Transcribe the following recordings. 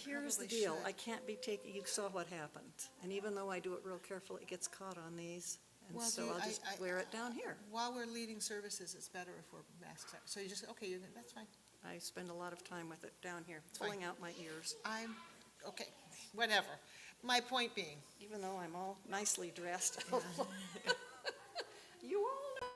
Here's the probably deal, should. I can't be taking, you saw what happened. And even though I do it real carefully, it gets caught on these. And Well, so do you- I'll just wear it down here. While we're leading services, it's better if we're masked up. So you just, okay, that's fine. I spend a lot of time with it down here, Fine. pulling out my ears. Okay, whatever. My point being, Even though I'm all nicely dressed. You all know.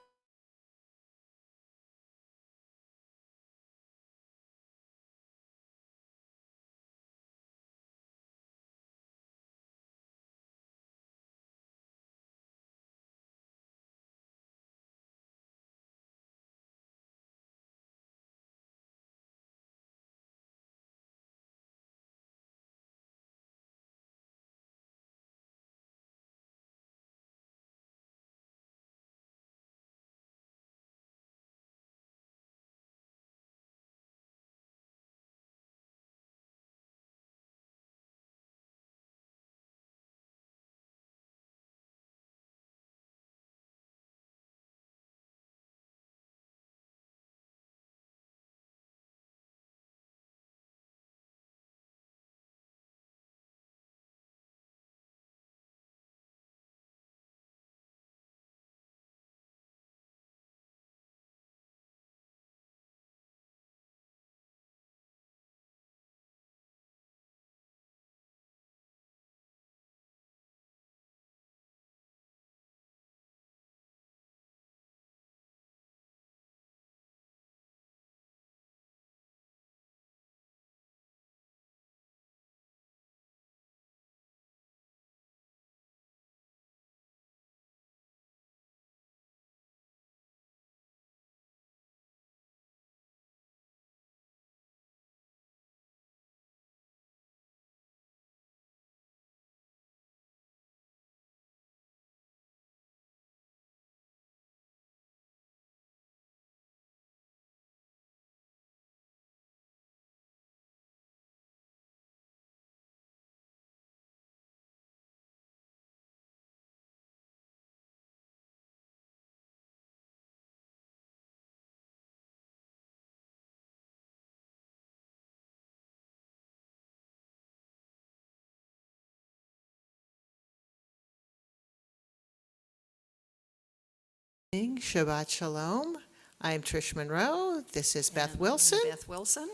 Shabbat Shalom. I'm Trish Monroe. This is Beth And Wilson. Beth Wilson.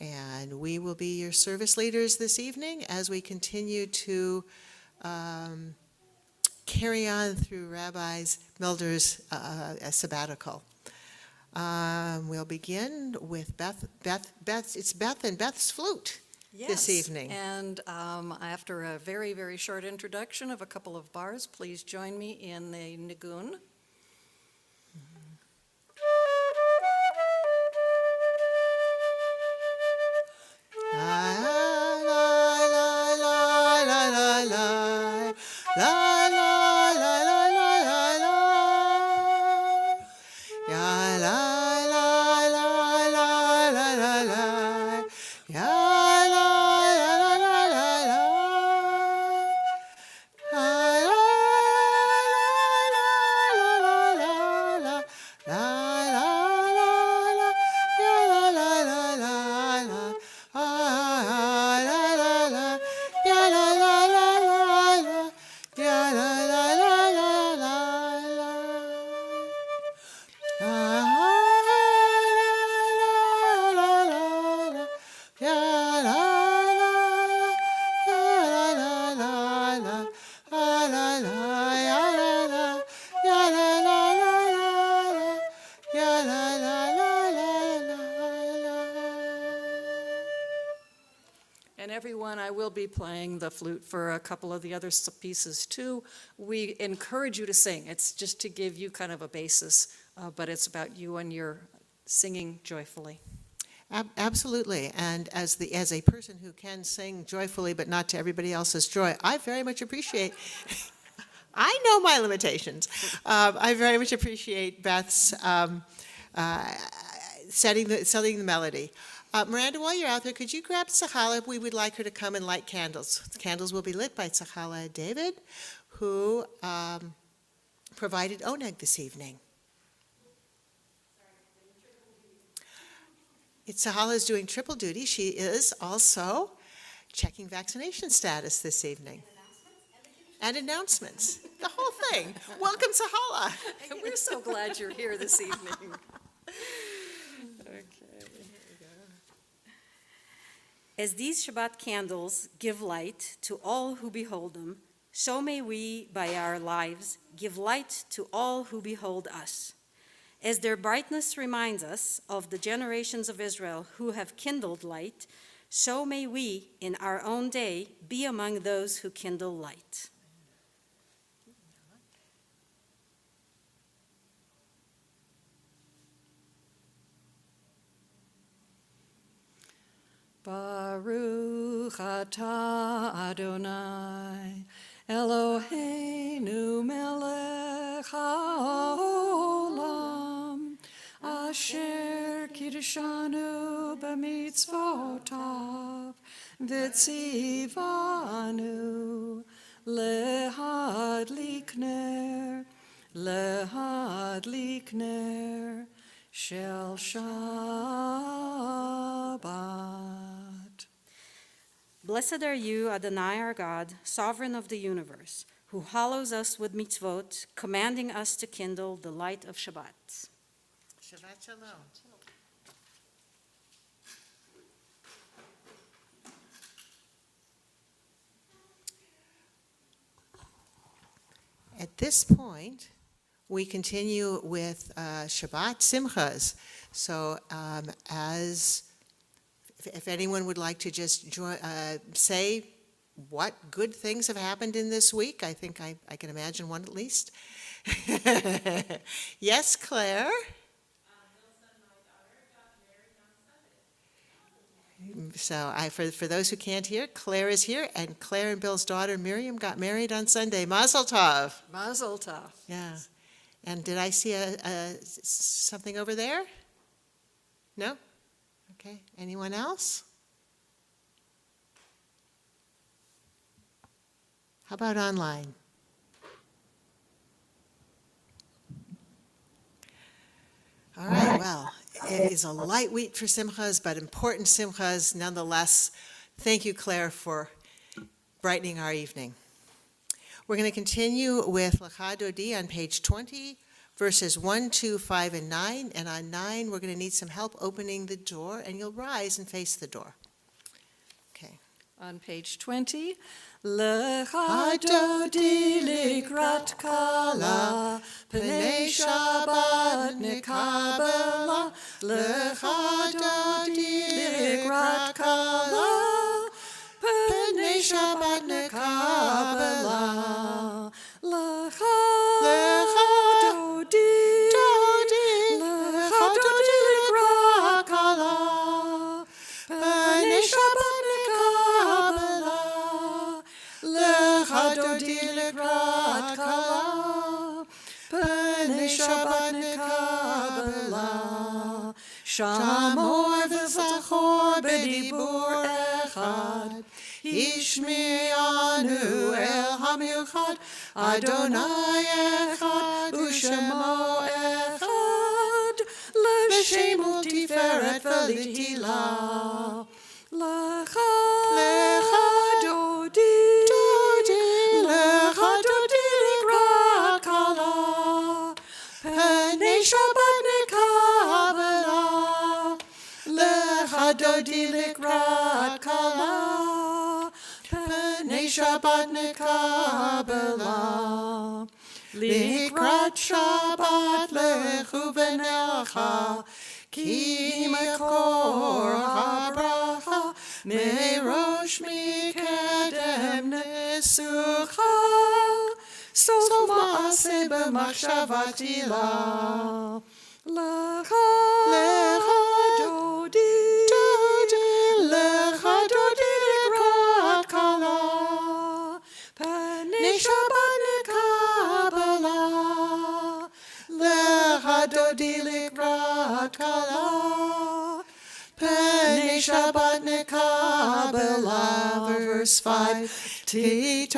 And we will be your service leaders this evening as we continue to carry on through Rabbi Milder's sabbatical. We'll begin with it's Beth and Beth's flute this evening. And after a very, very short introduction of a couple of bars, please join me in the Nigun. And everyone, I will be playing the flute for a couple of the other pieces too. We encourage you to sing. It's just to give you kind of a basis, but it's about you and your singing joyfully. Absolutely, and as a person who can sing joyfully but not to everybody else's joy, I very much appreciate, I know my limitations. I very much appreciate Beth's setting the melody. Miranda, while you're out there, could you grab Sahala? We would like her to come and light candles. The candles will be lit by Sahala David, who provided oneg this evening. Sahala is doing triple duty. She is also checking vaccination status this evening. And announcements. The whole thing. Welcome, Sahala. We're so glad you're here this evening. As these Shabbat candles give light to all who behold them, so may we, by our lives, give light to all who behold us. As their brightness reminds us of the generations of Israel who have kindled light, so may we, in our own day, be among those who kindle light. Baruch atah Adonai, Eloheinu melech haolam, asher kiddushanu b'mitzvotav, v'tzivanu lehadlik ner shel Shabbat. Blessed are you, Adonai our God, sovereign of the universe, who hallows us with mitzvot, commanding us to kindle the light of Shabbat. Shabbat shalom. At this point, we continue with Shabbat Simchas. So if anyone would like to just say what good things have happened in this week, I think I can imagine one at least. Yes, Claire? So for those who can't hear, Claire is here, and Claire and Bill's daughter Miriam got married on Sunday. Mazel tov. Mazel tov. Yeah. And did I see something over there? No? Okay. Anyone else? How about online? All right, well, it is a light week for simchas, but important simchas nonetheless. Thank you, Claire, for brightening our evening. We're going to continue with Lecha Dodi on page 20, verses 1, 2, 5, and 9. And on 9, we're going to need some help opening the door, and you'll rise and face the door. Okay. On page 20, Lecha Dodi likrat kala, Pnei Shabbat nekabela. Lecha Dodi likrat kala, Pnei Shabbat nekabela. Lecha Dodi likrat kala, Pnei Shabbat nekabela. Lecha Dodi likrat kala, Pnei Shabbat nekabela. Shamor v'zachor b'dibur echad, Ishmi'anu el hamiuchad, Adonai echad, U'shemo echad, L'shem u'tiferet v'litila. Lecha Dodi, Lecha Dodi likrat kala, Pnei Shabbat nekabela. Lecha Dodi likrat kala, Pnei Shabbat nekabela. Likrat Shabbat lechu v'nelcha, Ki makor habracha, Merosh mikedem nesucha, Sof ma'aseh b'machshavatila. Lecha Dodi, Lecha Dodi likrat kala, Pnei Shabbat nekabela. Lecha Dodi likrat kala, Pnei Shabbat nekabela. Verse 5, Hitorari,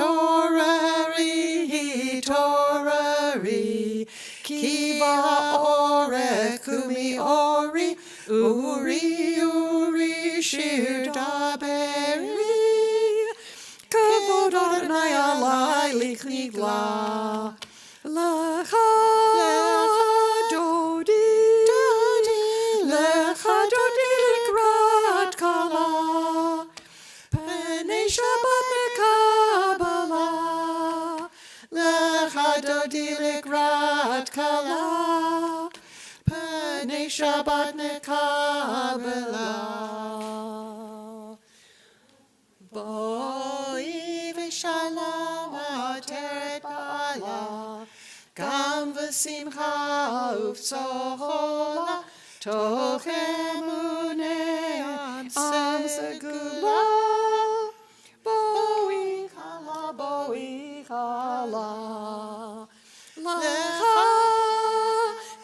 Ki va'orech umi ori, Uri shir daberi. Heilig Nigla, Lecha Dodi, Lecha Dodi Likrat Kala, Penei Shabbat Mekabala, Lecha Dodi Likrat Kala, Penei Shabbat Mekabala. Boi v'shalom ateret ba'ala, gam v'simcha uv'tzola, toch emunei am segula. Boi chala, lecha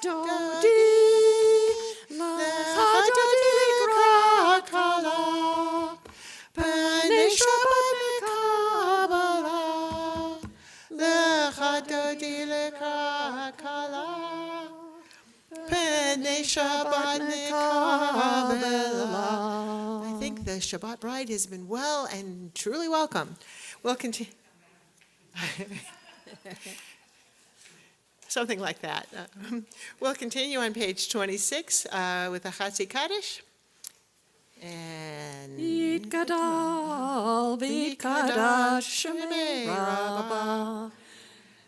dodi, lecha dodi likrat kala. Penei Shabbat Mekabala, Lecha Dodi Likrat Kala, Penei Shabbat Mekabala. I think the Shabbat bride has been well and truly welcome. We'll continue. Something like that. We'll continue on page 26 with the Chatzi Kaddish. And Yitgadal v'yitkadash shemei rabba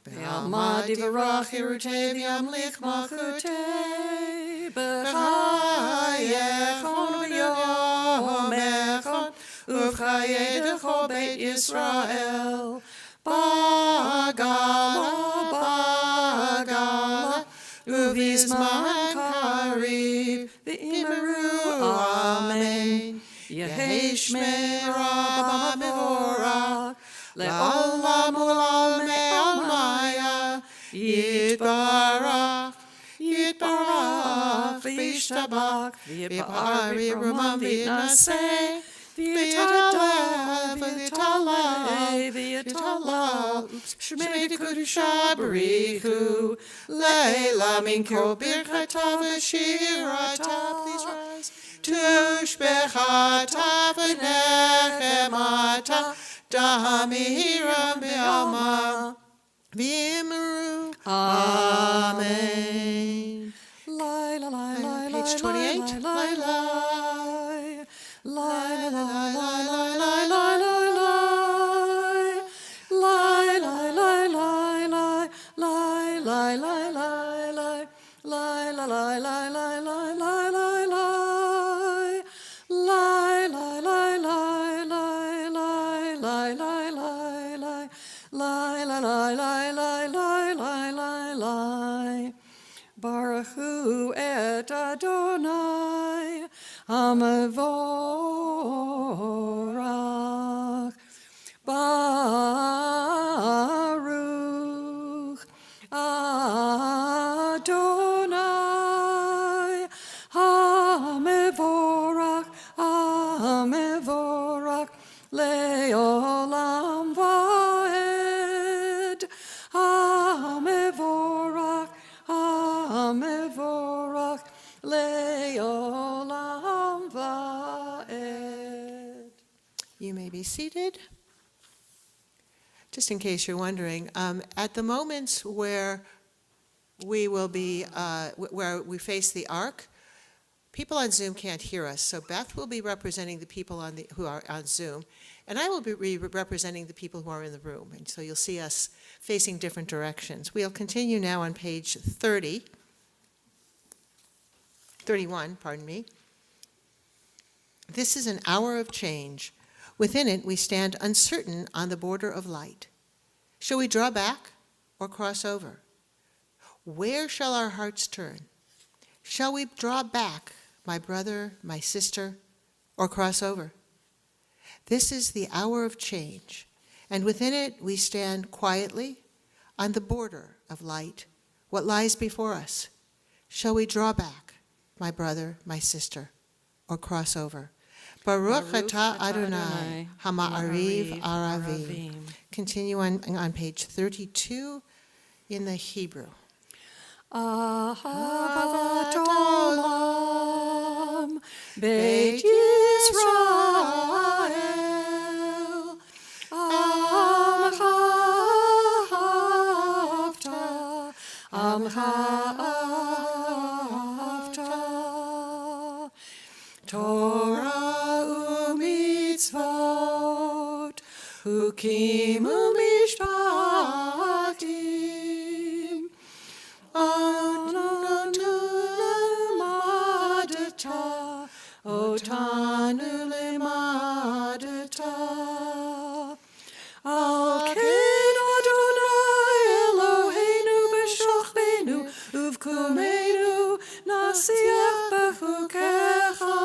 V'yalma divarach irutei v'yamlich malchutei B'chayechon v'yomechon Uv'chayedecho Beit Yisrael Bagala Uv'izman karib V'imeru Amen Yehi Shmei Rabba Mevorach Le'olam Olam Me'almaya Yitbarach Yitbarach V'yishtabach V'yipari Ramam V'yitnaseh V'yitaleh V'yitaleh Shmei Kedusha Barichu Leila Minko Birchata V'shirata. Please rise. Tushbechata v'nechemata Damira be'alma V'imru. Amen. Page 28. Baruch hu et Adonai Hamavorach Baruch Adonai Hamavorach Hamavorach Leolam Vaed Hamavorach Hamavorach Leolam Vaed. you may be seated. Just in case you're wondering, at the moments where we will be, where we face the ark, people on Zoom can't hear us, so Beth will be representing the people who are on Zoom, and I will be representing the people who are in the room, and so you'll see us facing different directions. We'll continue now on page 31, pardon me. This is an hour of change. Within it, we stand uncertain on the border of light. Shall we draw back or cross over? Where shall our hearts turn? Shall we draw back, my brother, my sister, or cross over? This is the hour of change, and within it we stand quietly on the border of light. What lies before us? Shall we draw back, my brother, my sister, or cross over? Baruch atah Adonai Hama'ariv Aravim. Continue on page 32 in the Hebrew. Ahavat olam Beit Yisrael Amcha Chukim u'mishpatim. Otanu lemadata, Otanu lemadata. Al-Ken Adonai Eloheinu b'shochbenu uvkumenu nasiach b'chukecha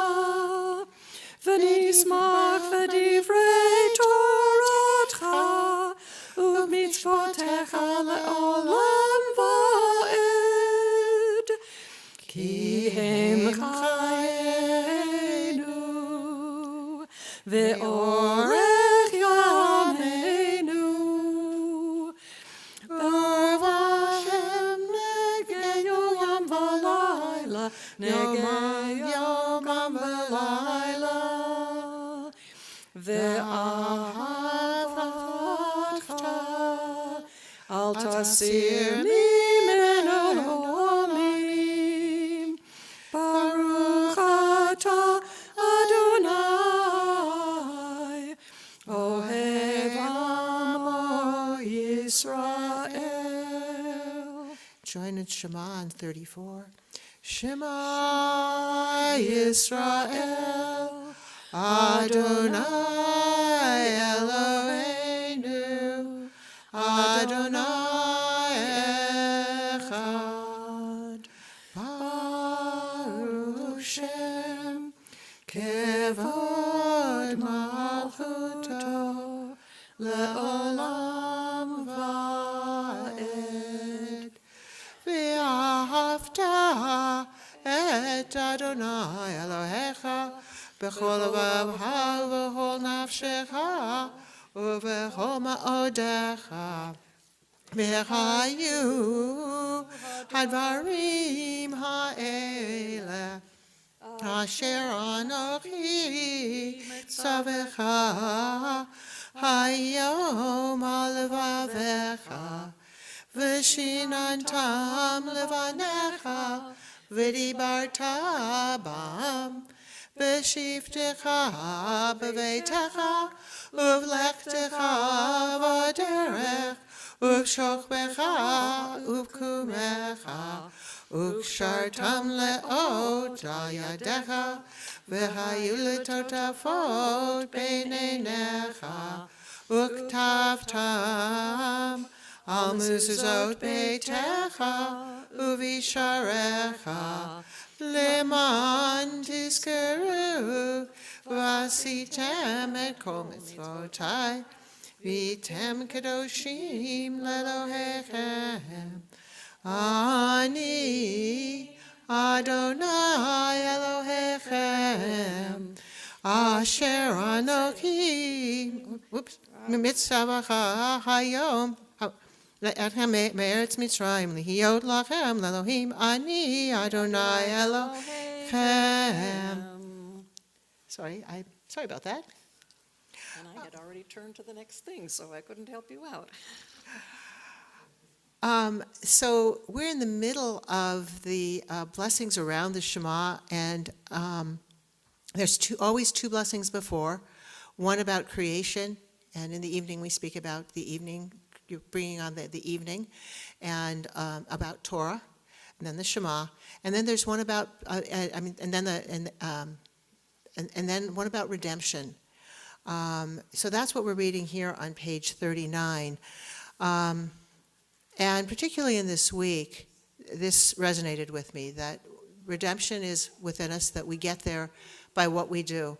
v'nismach v'divrei Toratcha uv'mitzvotecha le'olam va'ed ki hem chayenu ve'orech yameinu v'vashem negeyo yam v'layla negeyo yam v'layla ve'ahavta al tasir mimenu omim Baruch atah Adonai Ohev Amo Yisrael. Join in Shema on 34. Shema Yisrael, Adonai Eloheinu, Adonai Echad. Baruch Shem, Kevod Malchuto, Le'olam Va'ed. V'ahavta et Adonai Elohecha b'chol levavcha u'b'chol nafshecha u'b'chol ma'odecha v'chayu hadvarim ha'ele asher anochi tzavecha hayom al levavecha v'shinantam levanecha v'dibarta bam b'shivtecha b'veitecha uv'lechtecha v'derech uv'shochbecha uv'kumecha uv'shartam le'ot al yadecha v'hayu l'totafot b'neinecha uktavtam al mezuzot beitecha uvisharecha leman tizkeru v'asitem et kol mitzvotai v'tem kadoshim lelohechem ani Adonai Elohechem asher anochi mitzavacha hayom Le'etchem me'eretz Mitzrayim lihiyot lachem le'Elohim ani Adonai Elohechem. Sorry about that. And I had already turned to the next thing, so I couldn't help you out. So we're in the middle of the blessings around the Shema, and there's always two blessings before. One about creation, and in the evening we speak about the evening. You're bringing on the evening, and about Torah, and then the Shema, and then there's one about and then one about redemption. So that's what we're reading here on page 39, and particularly in this week, this resonated with me that redemption is within us, that we get there by what we do.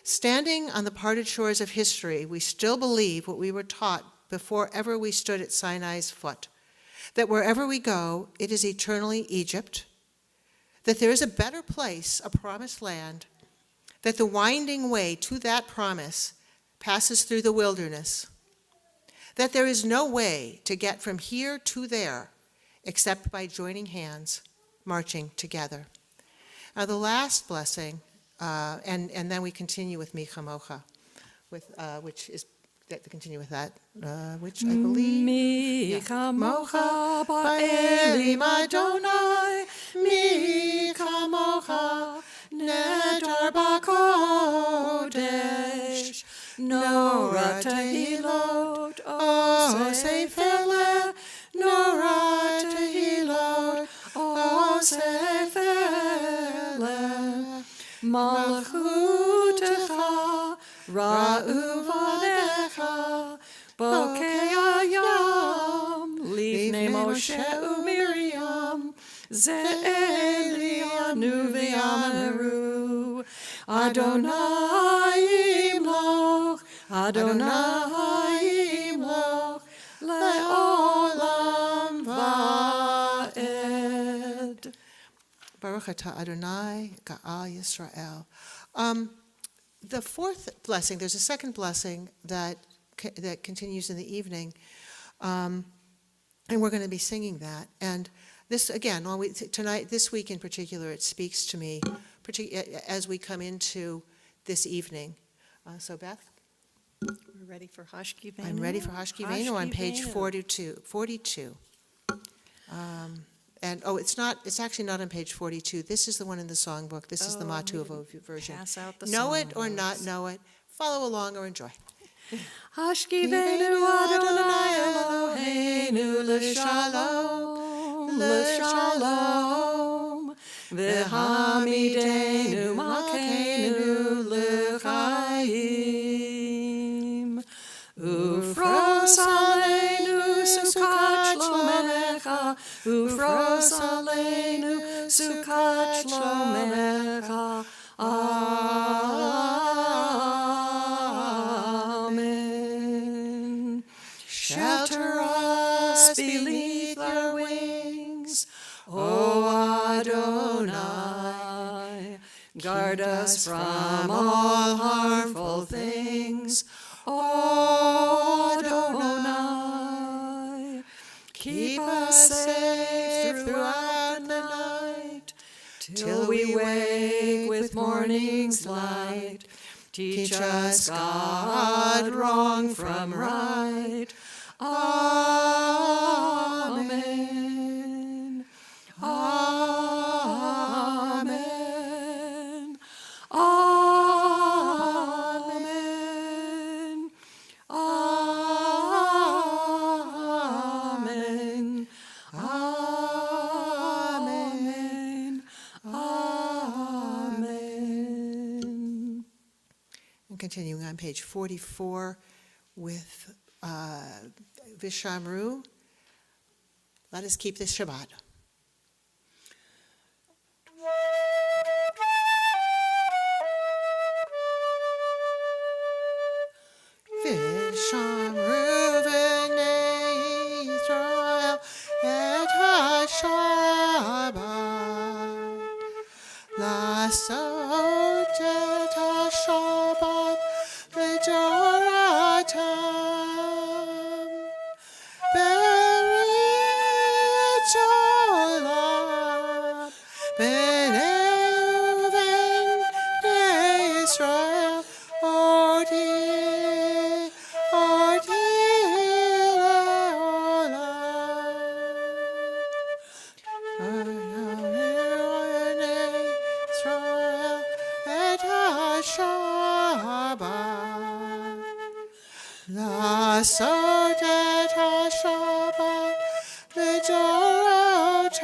Standing on the parted shores of history, we still believe what we were taught before ever we stood at Sinai's foot, that wherever we go, it is eternally Egypt, that there is a better place, a promised land, that the winding way to that promise passes through the wilderness, that there is no way to get from here to there except by joining hands, marching together. Now the last blessing, and then we continue with Mi Chamocha, which is to continue with that, which I believe. Mi chamocha ba'elim Adonai, mi chamocha nedar b'kodesh, norat Tehilot, O Sefer Nora Tehilot, O Sefer Malchutecha, Ra'uvanecha, Bokei Ayam, Livnei Moshe uMiriam, Ze'elianu v'yamaru, Adonai imloch, Adonai imloch, le'olam va'ed. Baruch atah Adonai Ga'al Yisrael. The fourth blessing, there's a second blessing that continues in the evening, and we're going to be singing that. And this, again, tonight, this week in particular, it speaks to me as we come into this evening. So, Beth? We're ready for Hashkivenu? I'm ready for Hashkivenu on page 42. And, it's actually not on page 42. This is the one in the songbook. This is the Matuvo version. Pass out the Know it or songbooks. not know it, follow along or enjoy. Hashkivenu Adonai Eloheinu l'shalom, l'shalom, v'hamidenu malkeinu l'chaim, ufros aleinu sukat shlomecha, ufros aleinu sukat shlomecha, Amen. Shelter us beneath your wings, O Adonai. Guard us from all harmful things, O Adonai. Keep us safe throughout the night, till we wake with morning's light. Teach us, God, wrong from right. Amen. Amen. Amen. Amen. Amen. Amen. And continuing on page 44 with Vishamru. Let us keep this Shabbat. Vishamru v'nei Yisrael et ha-Shabbat. Lasot et ha-Shabbat v'toratam. Berit olam b'nei u'b'nei Yisrael odi Shabbat. Lasot et ha-Shabbat v'toratam.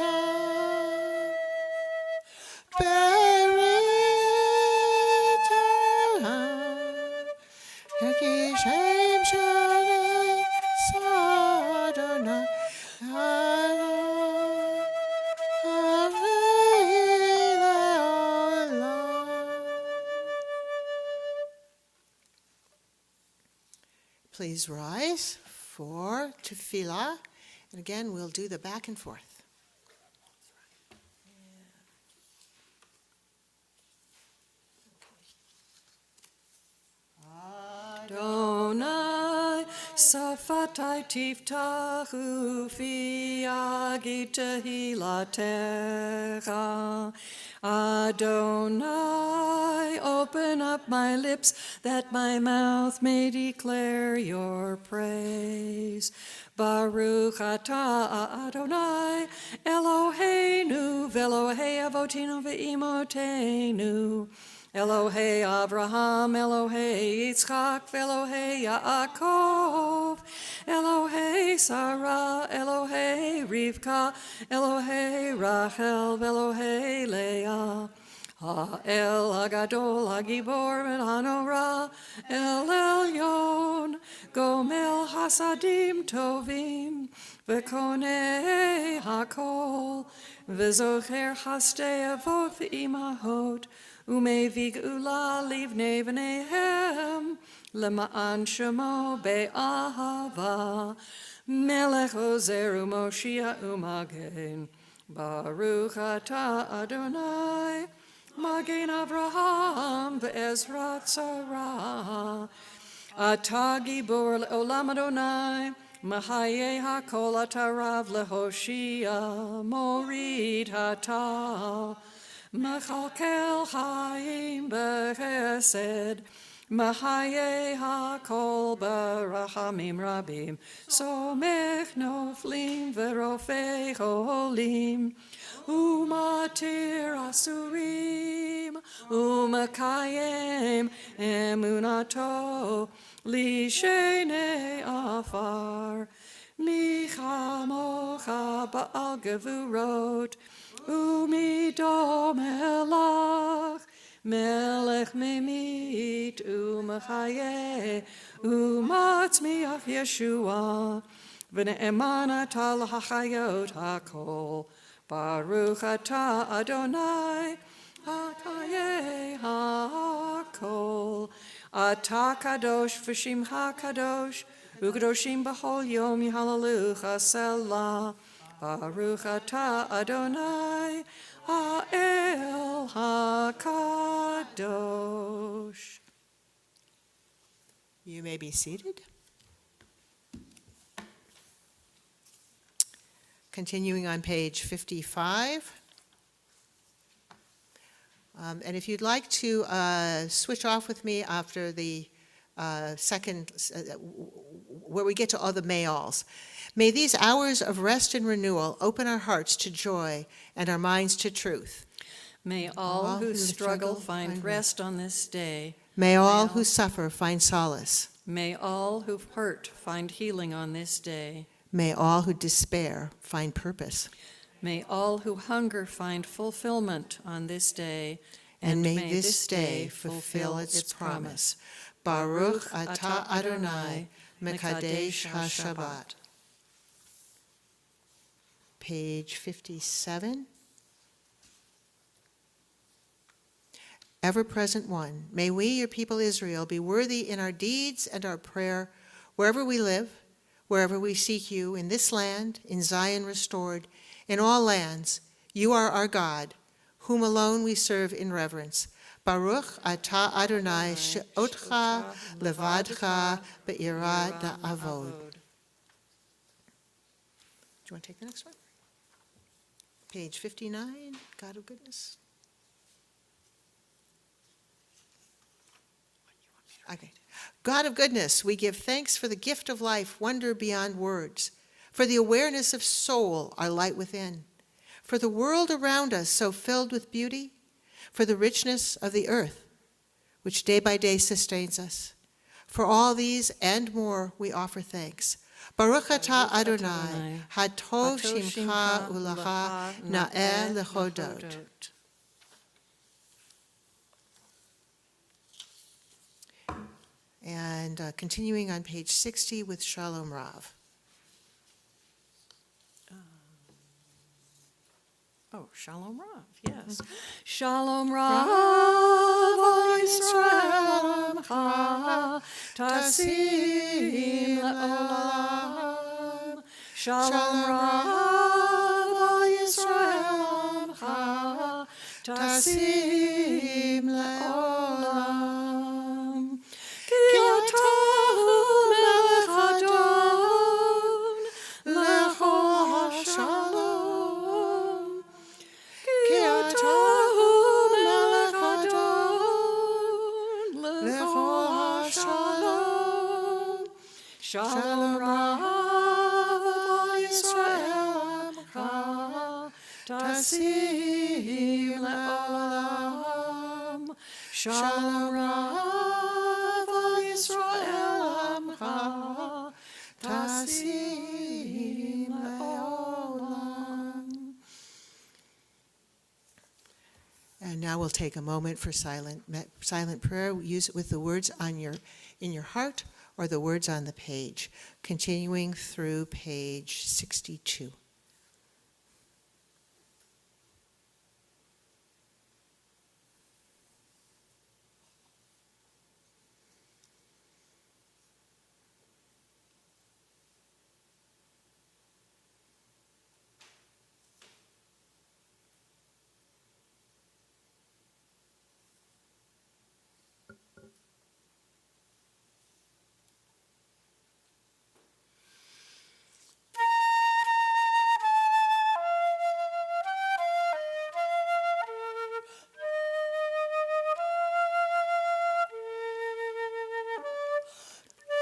Berit olam Yekishem shalei Adonai Please rise for tefillah, and again we'll do the back and forth. Adonai, Safatai tiftachu fi agita hilatecha. Adonai, open up my lips that my mouth may declare your praise. Baruch atah Adonai, Eloheinu, ve'Elohei avotinu ve'imotenu, Elohei Abraham, Elohei Yitzchak, Elohei Yaakov, Elohei Sarah, Elohei Rivka, Elohei Rachel, Elohei Leah. El Hagadol Hagibor Hanora El Elyon Gomel Hasadim Tovim V'konei Hakol V'zocher Hastei Avot V'imahot Umevig Ula Livnei V'nehem Lema'an Shemo Be'ahava Melech Ozer Umoshia Umagen Baruch Atah Adonai Magen Avraham ve'Ezrat Sarah. Atah gibor le'olam Adonai, Mahayeh hakol atarav lehoshia, morid hatah. Machalkel chayim bechesed, Mahayeh hakol barachamim rabim, Somech noflim ve'rofei cholim. Umatir asurim, umakayem emunato, lishene afar, michamocha ba'al gevurot, umidom elach, melech memit, umachaye, umatzmiach Yeshua, v'ne'emana tal hachayot hakol, Baruch atah Adonai, Hakaye hakol. Atah kadosh v'shimcha kadosh, u'kadoshim b'chol yom yihalalucha selah. Baruch atah Adonai, ha'el hakadosh. You may be seated. Continuing on page 55. And if you'd like to switch off with me after the second, where we get to all the mayalls. May these hours of rest and renewal open our hearts to joy and our minds to truth. May all who struggle find rest on this day. May all who suffer find solace. May all who've hurt find healing on this day. May all who despair find purpose. May all who hunger find fulfillment on this day. And may this day fulfill its promise. Baruch atah Adonai, Mekadesh HaShabbat. Page 57. Ever-present one, may we, your people Israel, be worthy in our deeds and our prayer, wherever we live, wherever we seek you, in this land, in Zion restored, in all lands. You are our God, whom alone we serve in reverence. Baruch atah Adonai she'otcha levadcha be'ira da'avod. Do you want to take the next one? Page 59, God of goodness. Okay. God of goodness, we give thanks for the gift of life, wonder beyond words, for the awareness of soul, our light within, for the world around us so filled with beauty, for the richness of the earth, which day by day sustains us. For all these and more we offer thanks. Baruch atah Adonai, hatov shimcha ulacha na'eh lechodot. And continuing on page 60 with Shalom Rav. Oh, Shalom Rav, yes. Shalom Rav, O Yisrael Amcha, Tasim Le'olam. Shalom Rav, O Yisrael Amcha, Tasim Le'olam. Ki atahu melech Adon, lecho hashalom. Ki atahu melech Adon, lecho hashalom. Shalom Rav, O Yisrael Amcha, Tasim Le'olam. Shalom Rav Yisrael Amcha Tasim Le'olam. And now we'll take a moment for silent prayer. Use it with the words in your heart or the words on the page, continuing through page 62.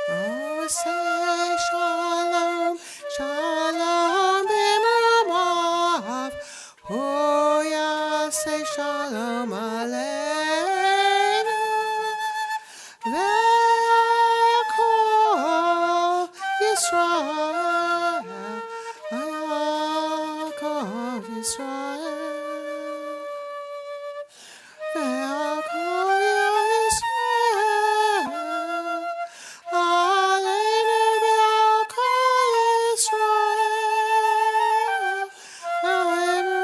Oh, say shalom, shalom b'mamav. Oh, yeah, say shalom aleinu. Ve'akol Yisrael, ve'akol Yisrael. Ve'akol Yisrael. Aleinu ve'akol Yisrael. Aleinu.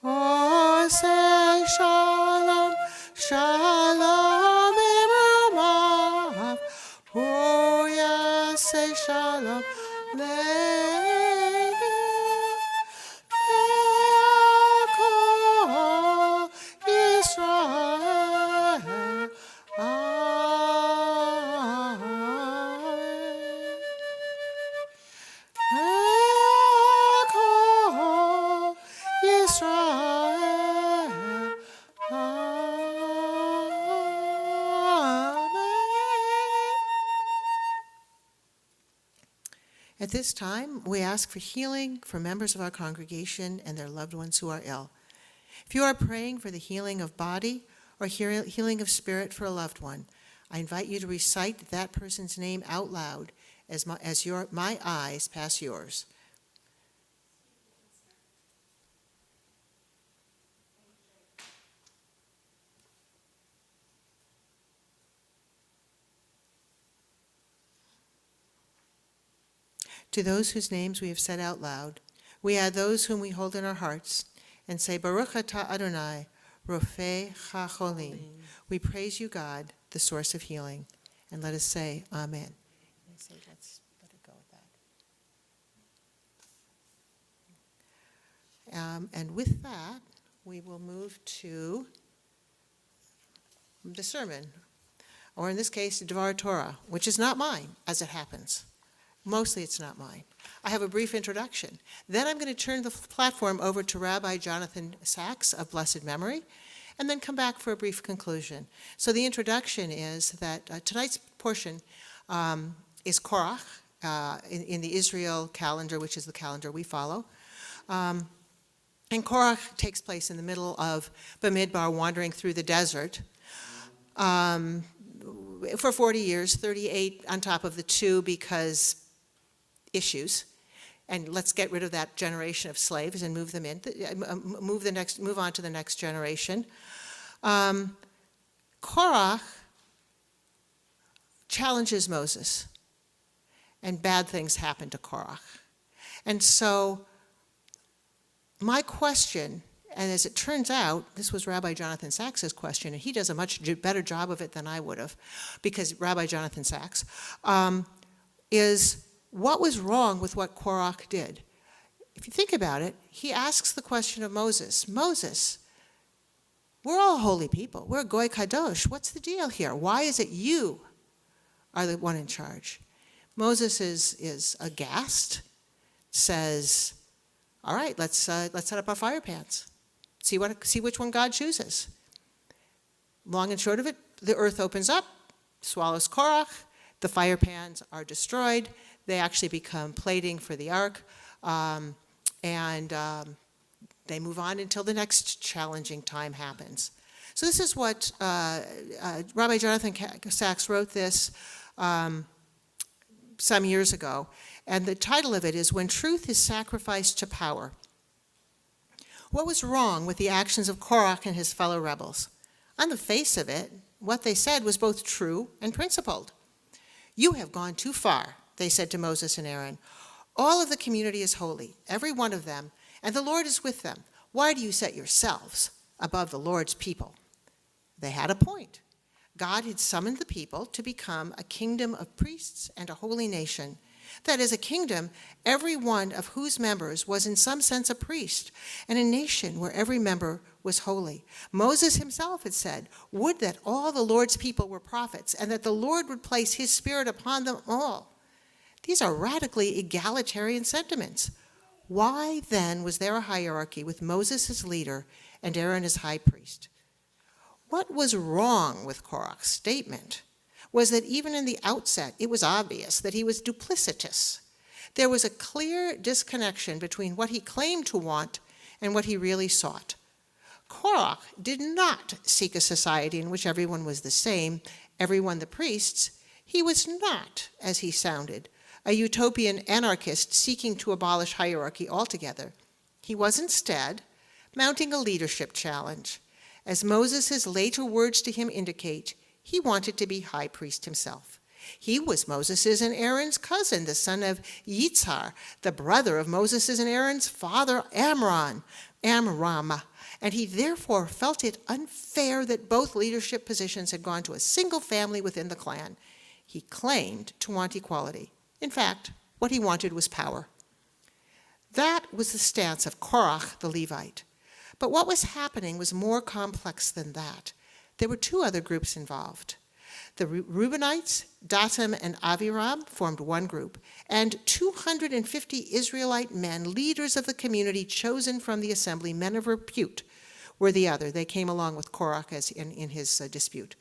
Oh, say shalom, shalom b'mamav. Oh, yeah, say shalom leinu. Ve'akol Yisrael. Amen. Ve'akol Yisrael. Amen. At this time, we ask for healing for members of our congregation and their loved ones who are ill. If you are praying for the healing of body or healing of spirit for a loved one, I invite you to recite that person's name out loud as my eyes pass yours. To those whose names we have said out loud, we add those whom we hold in our hearts and say, Baruch atah Adonai, Rofei HaCholim. We praise you, God, the source of healing. And let us say, Amen. Let's let it go with that. And with that, we will move to the sermon, or in this case, Dvar Torah, which is not mine, as it happens. Mostly it's not mine. I have a brief introduction. Then I'm going to turn the platform over to Rabbi Jonathan Sachs of blessed memory, and then come back for a brief conclusion. So the introduction is that tonight's portion is Korach in the Israel calendar, which is the calendar we follow. And Korach takes place in the middle of Bamidbar, wandering through the desert. For 40 years, 38 on top of the 2 because issues, and let's get rid of that generation of slaves and move them in, move on to the next generation. Korach challenges Moses, and bad things happen to Korach. And so my question, and as it turns out, this was Rabbi Jonathan Sachs's question, and he does a much better job of it than I would have, because Rabbi Jonathan Sachs, is what was wrong with what Korach did? If you think about it, he asks the question of Moses, Moses, we're all holy people. We're Goy Kadosh. What's the deal here? Why is it you are the one in charge? Moses is aghast, says, all right, let's set up our fire pans. See which one God chooses. Long and short of it, the earth opens up, swallows Korach, the fire pans are destroyed, they actually become plating for the ark, and then They move on until the next challenging time happens. So this is what Rabbi Jonathan Sachs wrote this some years ago, and the title of it is When Truth is Sacrificed to Power. What was wrong with the actions of Korach and his fellow rebels? On the face of it, what they said was both true and principled. You have gone too far, they said to Moses and Aaron. All of the community is holy, every one of them, and the Lord is with them. Why do you set yourselves above the Lord's people? They had a point. God had summoned the people to become a kingdom of priests and a holy nation. That is, a kingdom, every one of whose members was in some sense a priest, and a nation where every member was holy. Moses himself had said, would that all the Lord's people were prophets, and that the Lord would place his spirit upon them all. These are radically egalitarian sentiments. Why then was there a hierarchy with Moses as leader and Aaron as high priest? What was wrong with Korach's statement was that even in the outset, it was obvious that he was duplicitous. There was a clear disconnection between what he claimed to want and what he really sought. Korach did not seek a society in which everyone was the same, everyone the priests. He was not, as he sounded, a utopian anarchist seeking to abolish hierarchy altogether. He was instead mounting a leadership challenge. As Moses' later words to him indicate, he wanted to be high priest himself. He was Moses' and Aaron's cousin, the son of Yitzhar, the brother of Moses' and Aaron's father Amram, and he therefore felt it unfair that both leadership positions had gone to a single family within the clan. He claimed to want equality. In fact, what he wanted was power. That was the stance of Korach the Levite. But what was happening was more complex than that. There were two other groups involved. The Reubenites, Dathan and Aviram, formed one group, and 250 Israelite men, leaders of the community chosen from the assembly, men of repute, were the other. They came along with Korach as in his dispute.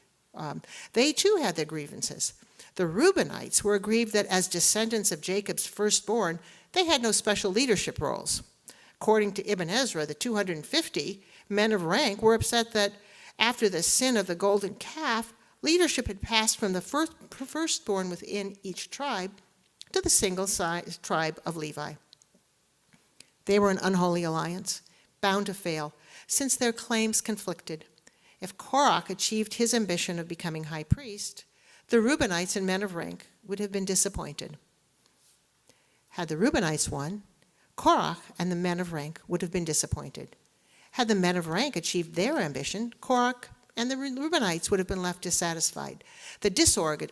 They too had their grievances. The Reubenites were aggrieved that as descendants of Jacob's firstborn, they had no special leadership roles. According to Ibn Ezra, the 250 men of rank were upset that after the sin of the golden calf, leadership had passed from the firstborn within each tribe to the single tribe of Levi. They were an unholy alliance, bound to fail, since their claims conflicted. If Korach achieved his ambition of becoming high priest, the Reubenites and men of rank would have been disappointed. Had the Reubenites won, Korach and the men of rank would have been disappointed. Had the men of rank achieved their ambition, Korach and the Reubenites would have been left dissatisfied. The disordered,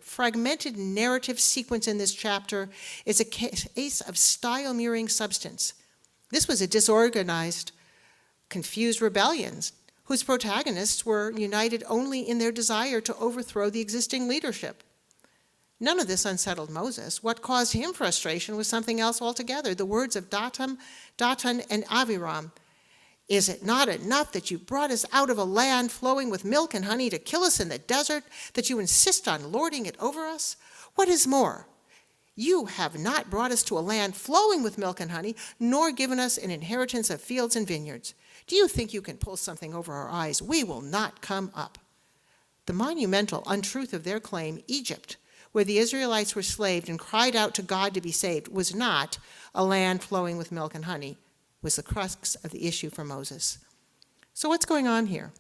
fragmented narrative sequence in this chapter is a case of style mirroring substance. This was a disorganized, confused rebellion whose protagonists were united only in their desire to overthrow the existing leadership. None of this unsettled Moses. What caused him frustration was something else altogether. The words of Dathan, and Aviram. Is it not enough that you brought us out of a land flowing with milk and honey to kill us in the desert, that you insist on lording it over us? What is more, you have not brought us to a land flowing with milk and honey, nor given us an inheritance of fields and vineyards. Do you think you can pull something over our eyes? We will not come up. The monumental untruth of their claim, Egypt, where the Israelites were slaved and cried out to God to be saved, was not a land flowing with milk and honey, was the crux of the issue for Moses. So what's going on here?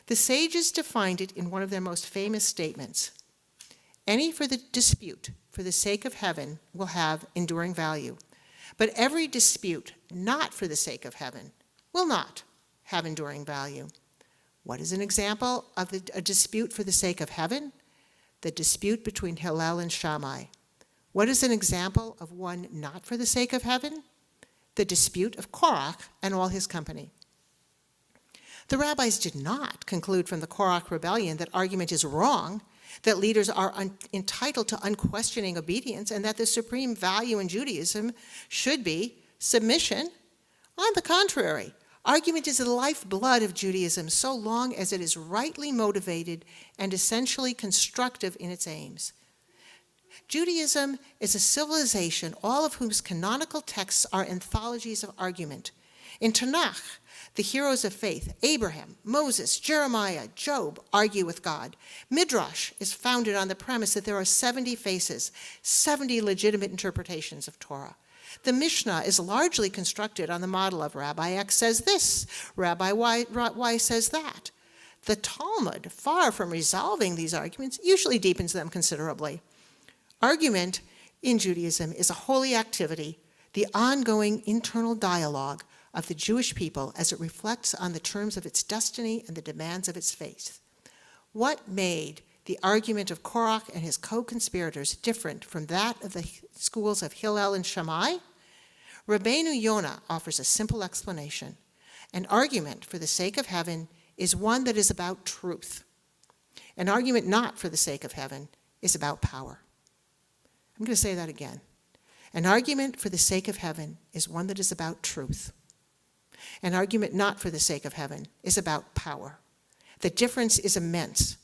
The sages defined it in one of their most famous statements. Any for the dispute for the sake of heaven will have enduring value, but every dispute not for the sake of heaven will not have enduring value. What is an example of a dispute for the sake of heaven? The dispute between Hillel and Shammai. What is an example of one not for the sake of heaven? The dispute of Korach and all his company. The rabbis did not conclude from the Korach rebellion that argument is wrong, that leaders are entitled to unquestioning obedience, and that the supreme value in Judaism should be submission. On the contrary, argument is the lifeblood of Judaism so long as it is rightly motivated and essentially constructive in its aims. Judaism is a civilization, all of whose canonical texts are anthologies of argument. In Tanakh, the heroes of faith, Abraham, Moses, Jeremiah, Job, argue with God. Midrash is founded on the premise that there are 70 faces, 70 legitimate interpretations of Torah. The Mishnah is largely constructed on the model of Rabbi X says this, Rabbi Y says that. The Talmud, far from resolving these arguments, usually deepens them considerably. Argument in Judaism is a holy activity, the ongoing internal dialogue of the Jewish people as it reflects on the terms of its destiny and the demands of its faith. What made the argument of Korach and his co-conspirators different from that of the schools of Hillel and Shammai? Rabbeinu Yonah offers a simple explanation. An argument for the sake of heaven is one that is about truth. An argument not for the sake of heaven is about power. I'm going to say that again. An argument for the sake of heaven is one that is about truth. An argument not for the sake of heaven is about power. The difference is immense.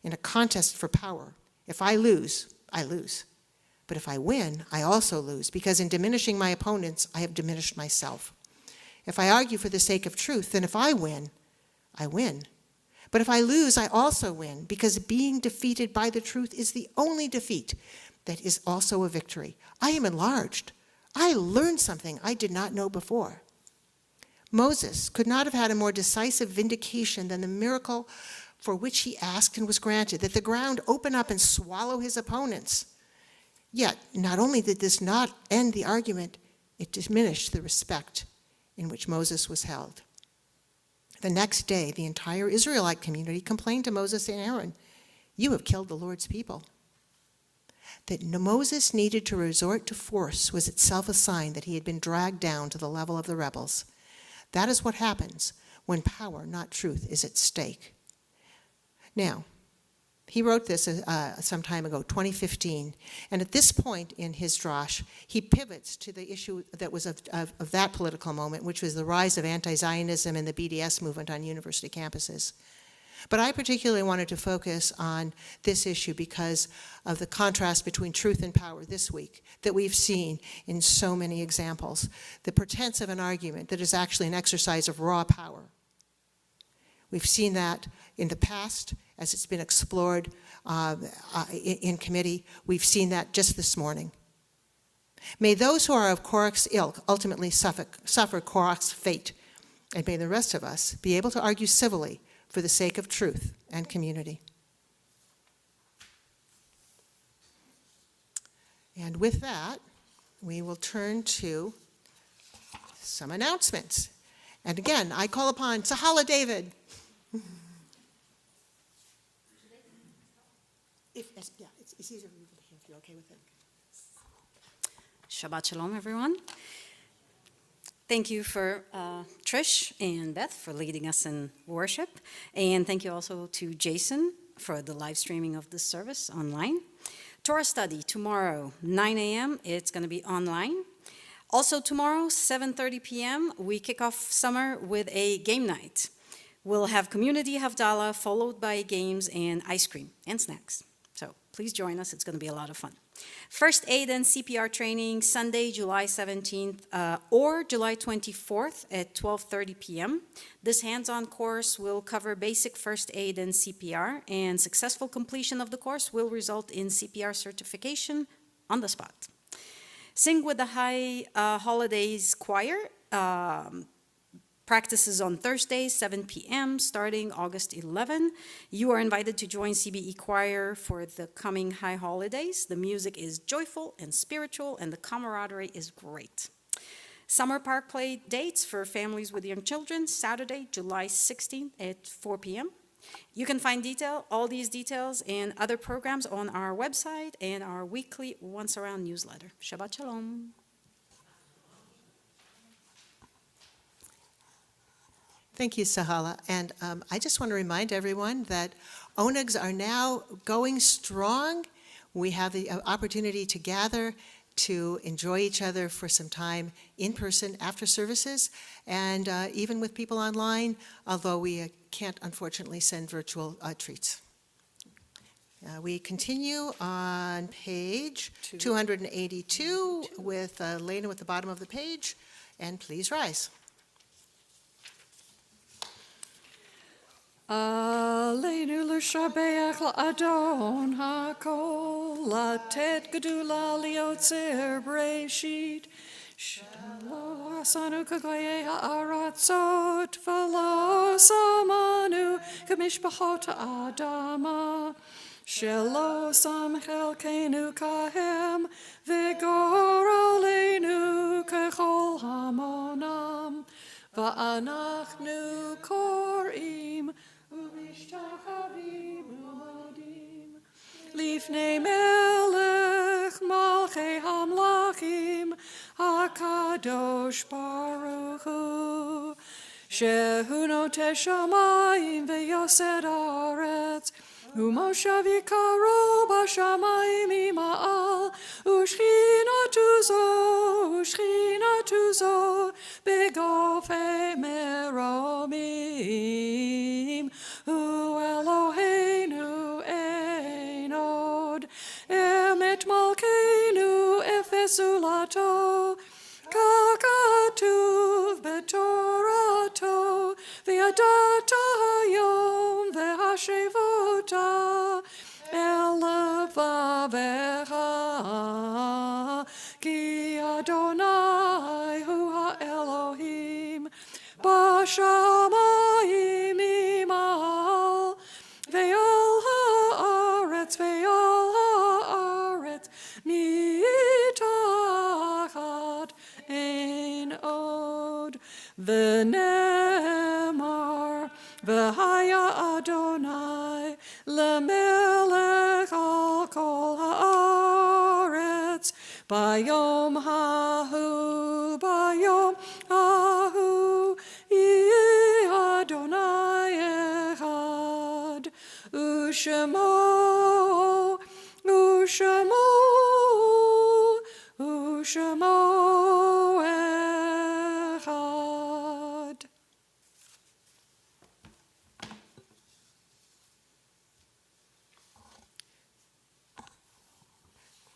In a contest for power, if I lose, I lose. But if I win, I also lose, because in diminishing my opponents, I have diminished myself. If I argue for the sake of truth, then if I win, I win. But if I lose, I also win, because being defeated by the truth is the only defeat that is also a victory. I am enlarged. I learned something I did not know before. Moses could not have had a more decisive vindication than the miracle for which he asked and was granted, that the ground open up and swallow his opponents. Yet, not only did this not end the argument, it diminished the respect in which Moses was held. The next day, the entire Israelite community complained to Moses and Aaron, "You have killed the Lord's people." That Moses needed to resort to force was itself a sign that he had been dragged down to the level of the rebels. That is what happens when power, not truth, is at stake. Now, he wrote this some time ago, 2015, and at this point in his drash, he pivots to the issue that was of that political moment, which was the rise of anti-Zionism and the BDS movement on university campuses. But I particularly wanted to focus on this issue because of the contrast between truth and power this week that we've seen in so many examples. The pretense of an argument that is actually an exercise of raw power. We've seen that in the past as it's been explored in committee. We've seen that just this morning. May those who are of Korach's ilk ultimately suffer Korach's fate, and may the rest of us be able to argue civilly for the sake of truth and community. And with that, we will turn to some announcements. And again, I call upon Sahala David. It's easier for you to hear if you're okay with it. Shabbat Shalom, everyone. Thank you for Trish and Beth for leading us in worship. And thank you also to Jason for the live streaming of this service online. Torah study tomorrow, 9 a.m. It's going to be online. Also tomorrow, 7:30 p.m., we kick off summer with a game night. We'll have community Havdalah followed by games and ice cream and snacks. So please join us. It's going to be a lot of fun. First aid and CPR training Sunday, July 17th or July 24th at 12:30 p.m. This hands-on course will cover basic first aid and CPR, and successful completion of the course will result in CPR certification on the spot. Sing with the High Holidays Choir. Practices on Thursday, 7 p.m., starting August 11. You are invited to join CBE Choir for the coming high holidays. The music is joyful and spiritual, and the camaraderie is great. Summer Park Play dates for families with young children, Saturday, July 16th at 4 p.m. You can find all these details and other programs on our website and our weekly Once Around newsletter. Shabbat Shalom. Thank you, Sahala. And I just want to remind everyone that ONEGs are now going strong. We have the opportunity to gather, to enjoy each other for some time in person after services, and even with people online, although we can't, unfortunately, send virtual treats. We continue on page 282 with Lena at the bottom of the page, and please rise. Aleinu l'shabeach la'adon ha'kol, latet gedula liotzer breshit, shelo asanu kagoye ha'aratzot, v'lo samanu kamishpachot ha'adama, shelo sam chelkenu kahem, v'gor aleinu kechol hamonam, va'anachnu korim, Umishtachavim umodim, Lifnei melech malchei hamlachim, HaKadosh Baruch Hu, Shehu noteh shamayim v'yosed haaretz, Umoshav yikaro b'shamayim ima'al, Ushchinatu zo, begofei meromim, Hu Eloheinu ein od, Emet malkeinu efesulato, Kakatuv betorato, V'yadata hayom v'hashevota, El levavecha, Ki Adonai hu ha'Elohim, B'shamayim imal, Ve'al ha'aretz, mitachat ein od, V'nemar, V'haya Adonai, Lemelech al kol ha'aretz, Bayom hahu, Yeh Adonai echad, Ushemo echad.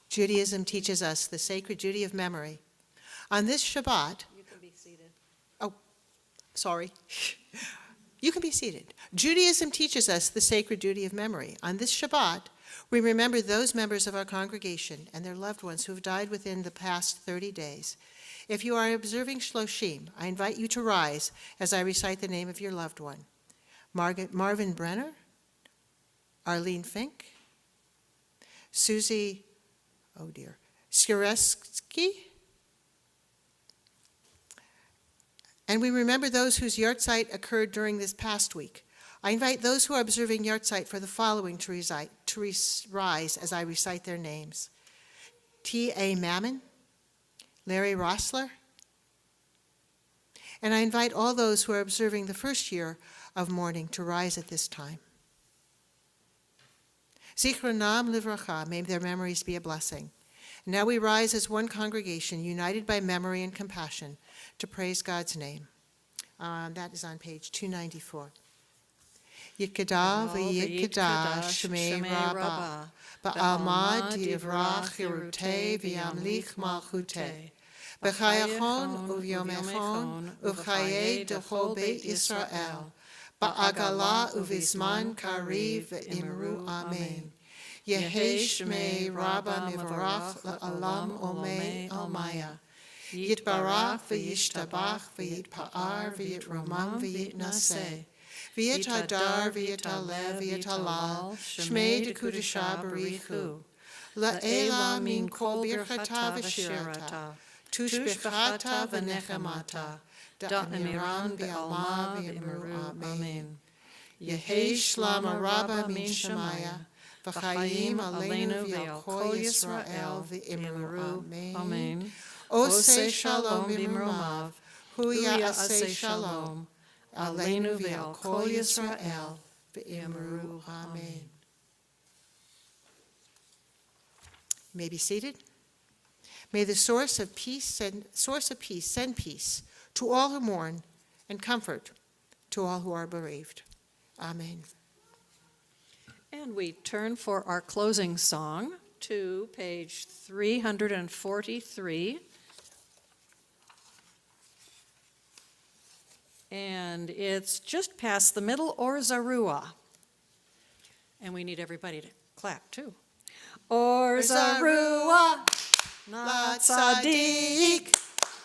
Judaism teaches us the sacred duty of memory. On this Shabbat, You can be seated. sorry, you can be seated. Judaism teaches us the sacred duty of memory. On this Shabbat, we remember those members of our congregation and their loved ones who have died within the past 30 days. If you are observing Shloshim, I invite you to rise as I recite the name of your loved one. Marvin Brenner, Arlene Fink, Susie Skireski. And we remember those whose yahrzeit occurred during this past week. I invite those who are observing yahrzeit for the following to rise as I recite their names. T.A. Mammon, Larry Rossler. And I invite all those who are observing the first year of mourning to rise at this time. Zichronam livracha, may their memories be a blessing. And now we rise as one congregation, united by memory and compassion, to praise God's name. That is on page 294. Yitkadah v'yitkadah shmei rabbah, ba'almad yivrach yirutei v'yamlich malchutei, b'chayachon uvyomechon uv'chayei dechol beit Yisrael, ba'agala uvizman kariv v'imru amen. Yehei shmei rabbah mivarach la'alam omei almaya, yitbarach v'yishtabach v'yitpa'ar v'yitromam v'yitnaseh, V'yitadar v'yitalev v'yitalal, Shmei dekudesha barichu. La'ela min kol birchata v'shirata, tushbechata v'nechemata, da'amiran v'alma v'imru amen. Yehei shlama rabba min shemaya, v'chayim aleinu v'al kol Yisrael v'imru amen. Oseh shalom b'imromav, hu ya'aseh shalom. Aleinu v'al kol Yisrael v'imru amen. You may be seated. May the source of peace send peace to all who mourn and comfort to all who are bereaved. Amen. And we turn for our closing song to page 343. And it's just past the middle, or Zarua. And we need everybody to clap, too. Or Zarua, not Sadiq,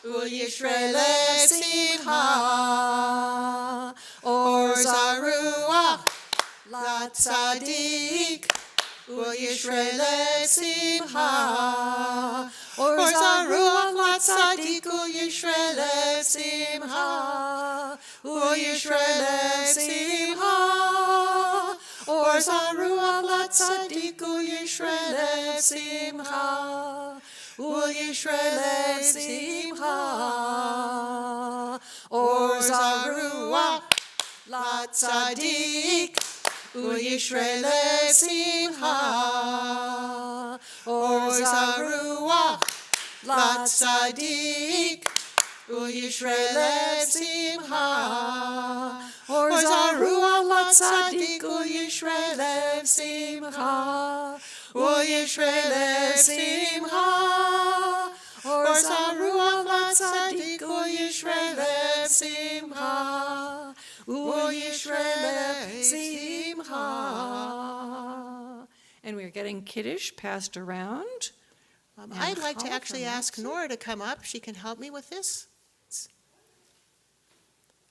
Ul Yisrael Simcha. Or Zarua, Lat Sadiq, Ul Yisrael Simcha. Or Zarua, Lat Sadiq, Ul Yisrael Simcha. Ul Yisrael Simcha. Or Zarua, Lat Sadiq, Ul Yisrael Simcha. Ul Yisrael Simcha. Or Zarua, Lat Sadiq, Ul Yisrael Simcha. Or Zarua, Lat Sadiq, Ul Yisrael Simcha. Or Zarua, Lat Sadiq, Ul Yisrael Simcha. Ul Yisrael Simcha. Or Zarua, Lat Sadiq, Ul Yisrael Simcha. Ul Yisrael Simcha. And we're getting Kiddush passed around. I'd like to Call actually from ask Roxy. Nora to come up. She can help me with this.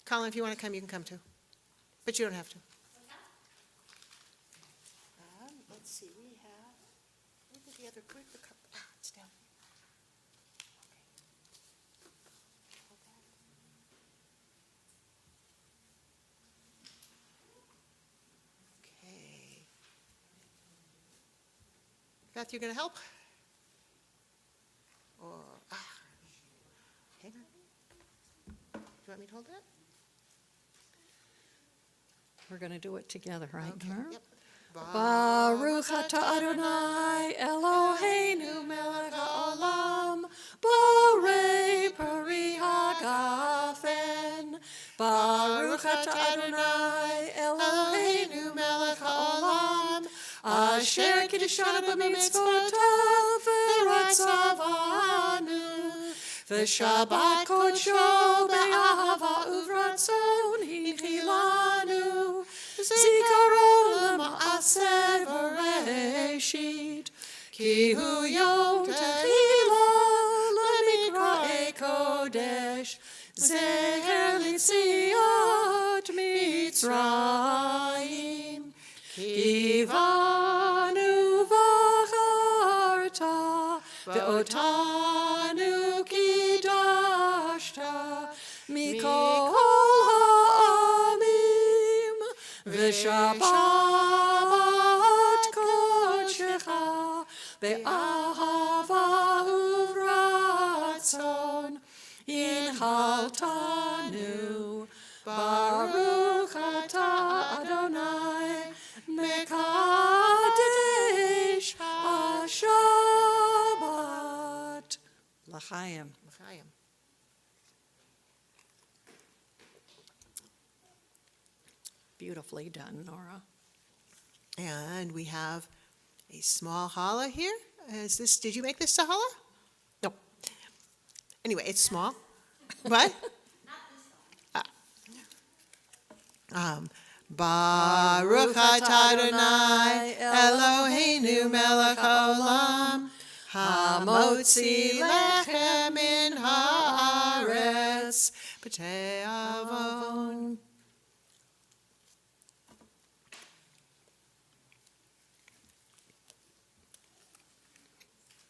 Colin, if you want to come, you can come too. But you don't have to. Let's see, we have, where's the other, where's the cup? Ah, it's down here. Okay. Beth, you going to help? Or, hang on. Do you want me to hold that? We're going to do it together, right, Okay, Mara? yep. Baruch atah Adonai Eloheinu melech haolam borei peri hagafen. Baruch atah Adonai Eloheinu melech haolam asher kiddushanu b'mitzvotav v'ratzavanu v'shabbat kodsho be'ahava uvratzon hichilanu zikaron ma'aser v'reshit ki hu yom tehila l'mikra'ei kodesh zeher l'tziat Mitzrayim kivanu v'charta ve'otanu kidashta mikol ha'amim v'shabbat kodshecha be'ahava uvratzon inhaltanu Baruch atah Adonai mekadesh ha-Shabbat. L'chaim. L'chaim. Beautifully done, Nora. And we have a small challah here. Is this, did you make this a challah? No. Anyway, it's small. What? Baruch atah Adonai Eloheinu melech haolam hamotzi lechem min haaretz b'tei avon